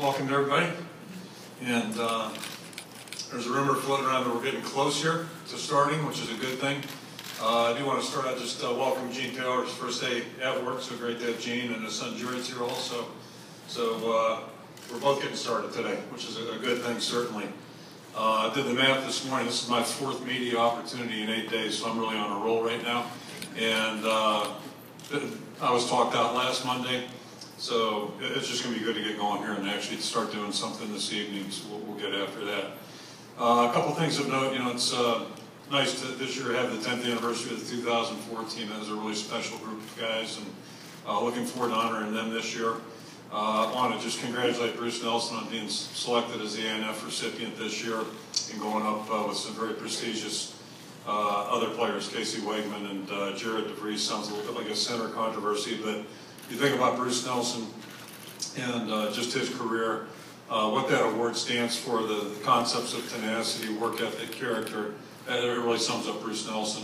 Welcome to everybody. And there's a rumor floating around that we're getting close here to starting, which is a good thing. I do want to start out just welcome Gene Taylor, his first day at work. So great to have Gene and his son Jared's here also. So we're both getting started today, which is a good thing, certainly. I did the math this morning. This is my fourth media opportunity in 8 days, so I'm really on a roll right now. And I was talked out last Monday. So it's just going to be good to get going here and actually start doing something this evening. So we'll get after that. A couple things of note. It's nice to this year have the 10th anniversary of the 2014. That was a really special group of guys, and looking forward to honoring them this year. I want to just congratulate Bruce Nelson on being selected as the ANF recipient this year and going up with some very prestigious other players, Casey Wegman and Jared DeVries. Sounds a little bit like a center controversy, but you think about Bruce Nelson and just his career, what that award stands for, the concepts of tenacity, work ethic, character. It really sums up Bruce Nelson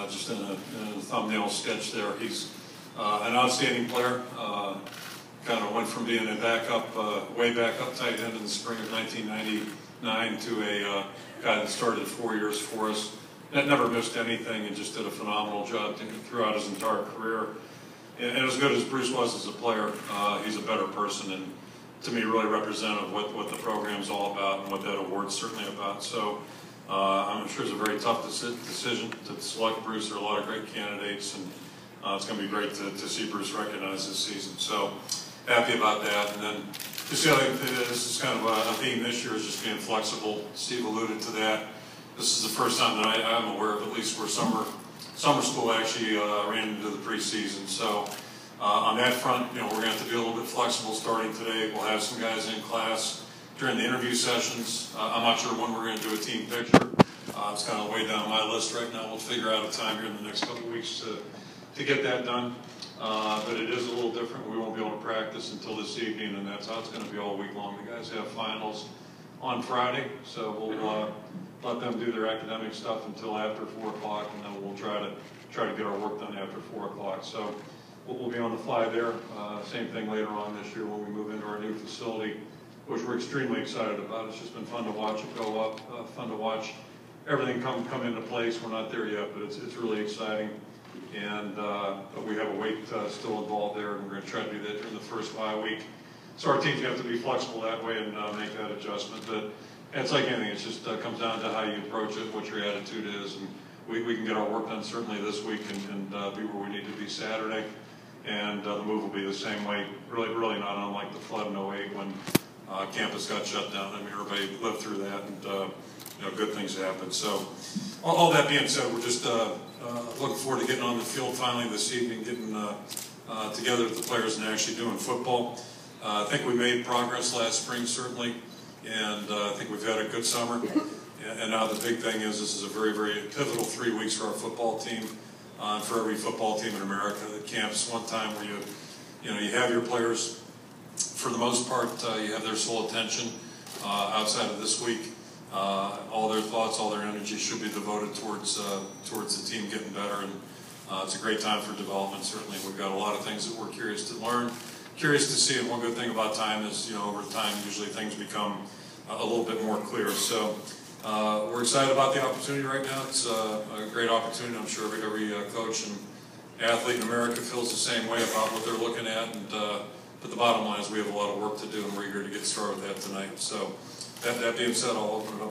just in a thumbnail sketch there. He's an outstanding player. Kind of went from being a backup, way backup tight end in the spring of 1999 to a guy that started 4 years for us. That never missed anything and just did a phenomenal job throughout his entire career. And as good as Bruce was as a player, he's a better person, and to me really representative of what the program's all about and what that award's certainly about. So I'm sure it's a very tough decision to select Bruce. There are a lot of great candidates, and it's going to be great to see Bruce recognized this season. So happy about that. And then just the other thing, this is kind of a theme this year, is just being flexible. Steve alluded to that. This is the first time that I'm aware of, at least, where summer school actually ran into the preseason. So on that front, we're going to have to be a little bit flexible starting today. We'll have some guys in class during the interview sessions. I'm not sure when we're going to do a team picture. It's kind of way down my list right now. We'll figure out a time here in the next couple of weeks to get that done. But it is a little different. We won't be able to practice until this evening, and that's how it's going to be all week long. The guys have finals on Friday, so we'll let them do their academic stuff until after 4 o'clock, and then we'll try to get our work done after 4 o'clock. So we'll be on the fly there. Same thing later on this year when we move into our new facility, which we're extremely excited about. It's just been fun to watch it go up, fun to watch everything come into place. We're not there yet, but it's really exciting. And but we have a weight still involved there, and we're going to try to do that during the first bye week. So our teams have to be flexible that way and make that adjustment. But it's like anything; it just comes down to how you approach it, what your attitude is, and we can get our work done certainly this week and be where we need to be Saturday. And the move will be the same way. Really not unlike the flood in 08 when campus got shut down. I mean, everybody lived through that, and good things happened. So all that being said, we're just looking forward to getting on the field finally this evening, getting together with the players and actually doing football. I think we made progress last spring, certainly, and I think we've had a good summer. And now the big thing is this is a very, very pivotal 3 weeks for our football team, for every football team in America. The camp's one time where you have your players, for the most part, you have their sole attention outside of this week. All their thoughts, all their energy should be devoted towards the team getting better, and it's a great time for development. Certainly, we've got a lot of things that we're curious to learn, curious to see. And one good thing about time is, over time, usually things become a little bit more clear. So we're excited about the opportunity right now. It's a great opportunity. I'm sure every coach and athlete in America feels the same way about what they're looking at. And but the bottom line is we have a lot of work to do, and we're eager to get started with that tonight. So that being said, I'll open it up.